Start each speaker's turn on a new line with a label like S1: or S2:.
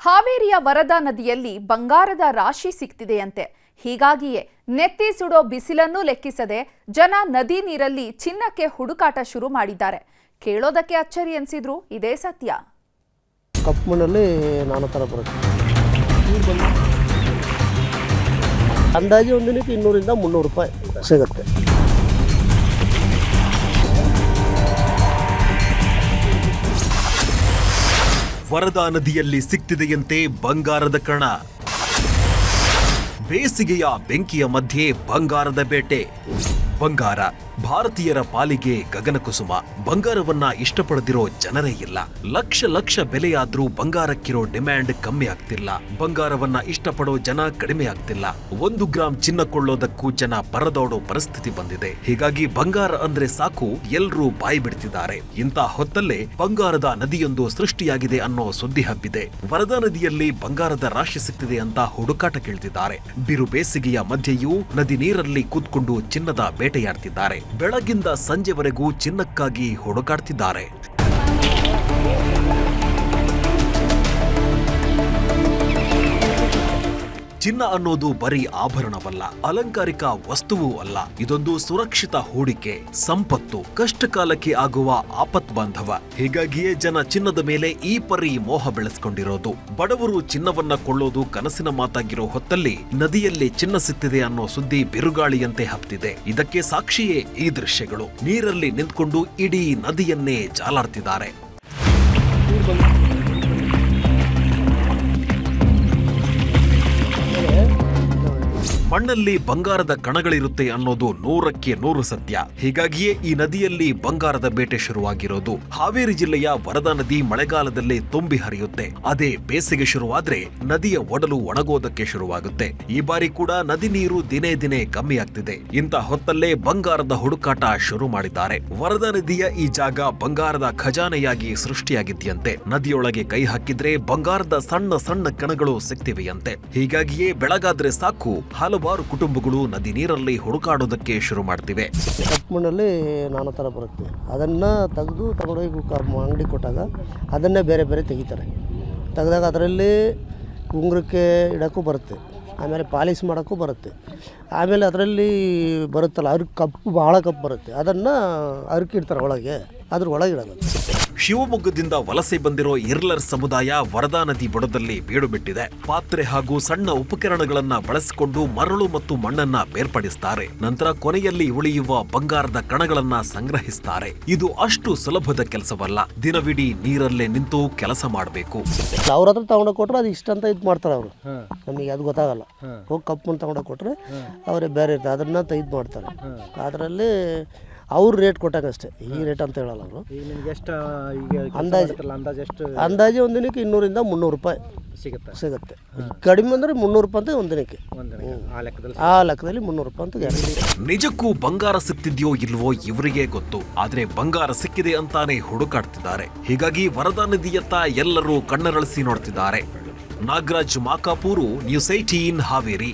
S1: ಹಾವೇರಿಯ ವರದಾ ನದಿಯಲ್ಲಿ ಬಂಗಾರದ ರಾಶಿ ಸಿಕ್ತಿದೆಯಂತೆ. ಹೀಗಾಗಿಯೇ ನೆತ್ತಿ ಸುಡೋ ಬಿಸಿಲನ್ನು ಲೆಕ್ಕಿಸದೆ ಜನ ನದಿ ನೀರಲ್ಲಿ ಚಿನ್ನಕ್ಕೆ ಹುಡುಕಾಟ ಶುರು ಮಾಡಿದ್ದಾರೆ. ಕೇಳೋದಕ್ಕೆ ಅಚ್ಚರಿ ಅನ್ಸಿದ್ರು ಇದೇ ಸತ್ಯ.
S2: ಕಪ್ಪು ಮಣ್ಣಲ್ಲಿ ನಾನಾ ಥರ ಬರುತ್ತೆ. ಅಂದಾಜು ಒಂದು ದಿನಕ್ಕೆ 200 ರಿಂದ 300 ರೂಪಾಯಿ ಸಿಗುತ್ತೆ.
S3: ವರದಾ ನದಿಯಲ್ಲಿ ಸಿಕ್ತಿದೆಯಂತೆ ಬಂಗಾರದ ಕಣ. ಬೇಸಿಗೆಯ ಬೆಂಕಿಯ ಮಧ್ಯೆ ಬಂಗಾರದ ಬೇಟೆ. ಬಂಗಾರ ಭಾರತೀಯರ ಪಾಲಿಗೆ ಗಗನಕುಸುಮ. ಬಂಗಾರವನ್ನ ಇಷ್ಟಪಡದಿರೋ ಜನರೇ ಇಲ್ಲ. ಲಕ್ಷ ಬೆಲೆಯಾದ್ರೂ ಬಂಗಾರಕ್ಕಿರೋ ಡಿಮ್ಯಾಂಡ್ ಕಮ್ಮಿ ಆಗ್ತಿಲ್ಲ. ಬಂಗಾರವನ್ನ ಇಷ್ಟಪಡೋ ಜನ ಕಡಿಮೆ ಆಗ್ತಿಲ್ಲ. 1 ಗ್ರಾಂ ಚಿನ್ನ ಕೊಳ್ಳೋದಕ್ಕೂ ಜನ ಪರದೋಡೋ ಪರಿಸ್ಥಿತಿ ಬಂದಿದೆ. ಹೀಗಾಗಿ ಬಂಗಾರ ಅಂದ್ರೆ ಸಾಕು ಎಲ್ರೂ ಬಾಯಿ ಬಿಡ್ತಿದ್ದಾರೆ. ಇಂಥ ಹೊತ್ತಲ್ಲೇ ಬಂಗಾರದ ನದಿಯೊಂದು ಸೃಷ್ಟಿಯಾಗಿದೆ ಅನ್ನೋ ಸುದ್ದಿ ಹಬ್ಬಿದೆ. ವರದಾ ನದಿಯಲ್ಲಿ ಬಂಗಾರದ ರಾಶಿ ಸಿಕ್ತಿದೆ ಅಂತ ಹುಡುಕಾಟ ಕೇಳ್ತಿದ್ದಾರೆ. ಬಿರು ಬೇಸಿಗೆಯ ಮಧ್ಯೆಯೂ ನದಿ ನೀರಲ್ಲಿ ಕೂತ್ಕೊಂಡು ಚಿನ್ನದ ಬೇಟೆಯಾಡ್ತಿದ್ದಾರೆ. ಬೆಳಗಿಂದ ಸಂಜೆವರೆಗೂ ಚಿನ್ನಕ್ಕಾಗಿ ಹುಡುಕಾಡ್ತಿದ್ದಾರೆ. ಚಿನ್ನ ಅನ್ನೋದು ಬರೀ ಆಭರಣವಲ್ಲ, ಅಲಂಕಾರಿಕ ವಸ್ತುವೂ ಅಲ್ಲ. ಇದೊಂದು ಸುರಕ್ಷಿತ ಹೂಡಿಕೆ, ಸಂಪತ್ತು, ಕಷ್ಟಕಾಲಕ್ಕೆ ಆಗುವ ಆಪತ್ ಬಾಂಧವ. ಹೀಗಾಗಿಯೇ ಜನ ಚಿನ್ನದ ಮೇಲೆ ಈ ಪರಿ ಮೋಹ ಬೆಳೆಸ್ಕೊಂಡಿರೋದು. ಬಡವರು ಚಿನ್ನವನ್ನ ಕೊಳ್ಳೋದು ಕನಸಿನ ಮಾತಾಗಿರೋ ಹೊತ್ತಲ್ಲಿ ನದಿಯಲ್ಲಿ ಚಿನ್ನ ಸಿಕ್ತಿದೆ ಅನ್ನೋ ಸುದ್ದಿ ಬಿರುಗಾಳಿಯಂತೆ ಹಬ್ತಿದೆ. ಇದಕ್ಕೆ ಸಾಕ್ಷಿಯೇ ಈ ದೃಶ್ಯಗಳು. ನೀರಲ್ಲಿ ನಿಂತ್ಕೊಂಡು ಇಡೀ ನದಿಯನ್ನೇ ಜಾಲಾಡ್ತಿದ್ದಾರೆ. ಮಣ್ಣಲ್ಲಿ ಬಂಗಾರದ ಕಣಗಳಿರುತ್ತೆ ಅನ್ನೋದು 100ಕ್ಕೆ 100 ಸತ್ಯ. ಹೀಗಾಗಿಯೇ ಈ ನದಿಯಲ್ಲಿ ಬಂಗಾರದ ಬೇಟೆ ಶುರುವಾಗಿರೋದು. ಹಾವೇರಿ ಜಿಲ್ಲೆಯ ವರದಾ ನದಿ ಮಳೆಗಾಲದಲ್ಲೇ ತುಂಬಿ ಹರಿಯುತ್ತೆ. ಅದೇ ಬೇಸಿಗೆ ಶುರುವಾದ್ರೆ ನದಿಯ ಒಡಲು ಒಣಗೋದಕ್ಕೆ ಶುರುವಾಗುತ್ತೆ. ಈ ಬಾರಿ ಕೂಡ ನದಿ ನೀರು ದಿನೇ ದಿನೇ ಕಮ್ಮಿ ಆಗ್ತಿದೆ. ಇಂಥ ಹೊತ್ತಲ್ಲೇ ಬಂಗಾರದ ಹುಡುಕಾಟ ಶುರು ಮಾಡಿದ್ದಾರೆ. ವರದಾ ನದಿಯ ಈ ಜಾಗ ಬಂಗಾರದ ಖಜಾನೆಯಾಗಿ ಸೃಷ್ಟಿಯಾಗಿದೆಯಂತೆ. ನದಿಯೊಳಗೆ ಕೈ ಹಾಕಿದ್ರೆ ಬಂಗಾರದ ಸಣ್ಣ ಸಣ್ಣ ಕಣಗಳು ಸಿಗ್ತಿವೆಯಂತೆ. ಹೀಗಾಗಿಯೇ ಬೆಳಗಾದ್ರೆ ಸಾಕು ಹಲವಾರು ಕುಟುಂಬಗಳು ನದಿ ನೀರಲ್ಲಿ ಹುಡುಕಾಡೋದಕ್ಕೆ ಶುರು ಮಾಡ್ತಿವೆ.
S2: ಕಪ್ಪು ಮಣ್ಣಲ್ಲಿ ನಾನಾ ಥರ ಬರುತ್ತೆ. ಅದನ್ನು ತೆಗೆದು ತಗೊಂಡೋಗಿ ಅಂಗಡಿ ಕೊಟ್ಟಾಗ ಅದನ್ನೇ ಬೇರೆ ಬೇರೆ ತೆಗಿತಾರೆ. ತೆಗೆದಾಗ ಅದರಲ್ಲಿ ಉಂಗುರಕ್ಕೆ ಇಡೋಕ್ಕೂ ಬರುತ್ತೆ, ಆಮೇಲೆ ಪಾಲಿಶ್ ಮಾಡೋಕ್ಕೂ ಬರುತ್ತೆ. ಆಮೇಲೆ ಅದರಲ್ಲಿ ಬರುತ್ತಲ್ಲ ಕಪ್ಪು, ಭಾಳ ಕಪ್ಪು ಬರುತ್ತೆ. ಅದನ್ನು ಅರ್ಕಿಡ್ತಾರೆ ಒಳಗೆ, ಅದ್ರ ಒಳಗಿಡೋದು.
S3: ಶಿವಮೊಗ್ಗದಿಂದ ವಲಸೆ ಬಂದಿರೋ ಇರ್ಲರ್ ಸಮುದಾಯ ವರದಾ ನದಿ ಬುಡದಲ್ಲಿ ಬೀಡು ಬಿಟ್ಟಿದೆ. ಪಾತ್ರೆ ಹಾಗೂ ಸಣ್ಣ ಉಪಕರಣಗಳನ್ನ ಬಳಸಿಕೊಂಡು ಮರಳು ಮತ್ತು ಮಣ್ಣನ್ನ ಬೇರ್ಪಡಿಸ್ತಾರೆ. ನಂತರ ಕೊನೆಯಲ್ಲಿ ಉಳಿಯುವ ಬಂಗಾರದ ಕಣಗಳನ್ನ ಸಂಗ್ರಹಿಸ್ತಾರೆ. ಇದು ಅಷ್ಟು ಸುಲಭದ ಕೆಲಸವಲ್ಲ. ದಿನವಿಡೀ ನೀರಲ್ಲೇ ನಿಂತು ಕೆಲಸ ಮಾಡಬೇಕು.
S2: ಅವ್ರ ಹತ್ರ ತಗೊಂಡೋಗಿ ಕೊಟ್ರೆ ಅದು ಇಷ್ಟ ಅಂತ ಇದು ಮಾಡ್ತಾರೆ ಅವರು. ನಮಗೆ ಅದು ಗೊತ್ತಾಗಲ್ಲ. ಹೋಗಿ ಕಪ್ಪು ಮಣ್ಣು ತಗೊಂಡೋಗಿ ಕೊಟ್ರೆ ಅವರೇ ಬೇರೆ ಇರ್ತಾರೆ, ಅದನ್ನ ಇದು ಮಾಡ್ತಾರೆ. ಅದರಲ್ಲಿ ಅವ್ರು ರೇಟ್ ಕೊಟ್ಟಾಗ ಅಷ್ಟೇ, ಈ ರೇಟ್ ಅಂತ ಹೇಳಲ್ಲ ಅವರು. ಅಂದಾಜು ಒಂದು ದಿನಕ್ಕೆ 200 ರಿಂದ 300 ರೂಪಾಯಿ ಸಿಗುತ್ತೆ. ಕಡಿಮೆ ಅಂದ್ರೆ 300 ರೂಪಾಯಿ ಅಂತ ಒಂದು ದಿನಕ್ಕೆ. ಆ ಲೆಕ್ಕದಲ್ಲಿ 300 ರೂಪಾಯಿ ಅಂತ ಗ್ಯಾರಂಟಿ.
S3: ನಿಜಕ್ಕೂ ಬಂಗಾರ ಸಿಕ್ತಿದ್ಯೋ ಇಲ್ವೋ ಇವರಿಗೆ ಗೊತ್ತು. ಆದ್ರೆ ಬಂಗಾರ ಸಿಕ್ಕಿದೆ ಅಂತಾನೆ ಹುಡುಕಾಡ್ತಿದ್ದಾರೆ. ಹೀಗಾಗಿ ವರದಾ ನದಿಯತ್ತ ಎಲ್ಲರೂ ಕಣ್ಣರಳಿಸಿ ನೋಡ್ತಿದ್ದಾರೆ. ನಾಗರಾಜ್ ಮಾಕಾಪೂರು, ನ್ಯೂಸ್ 18 ಹಾವೇರಿ.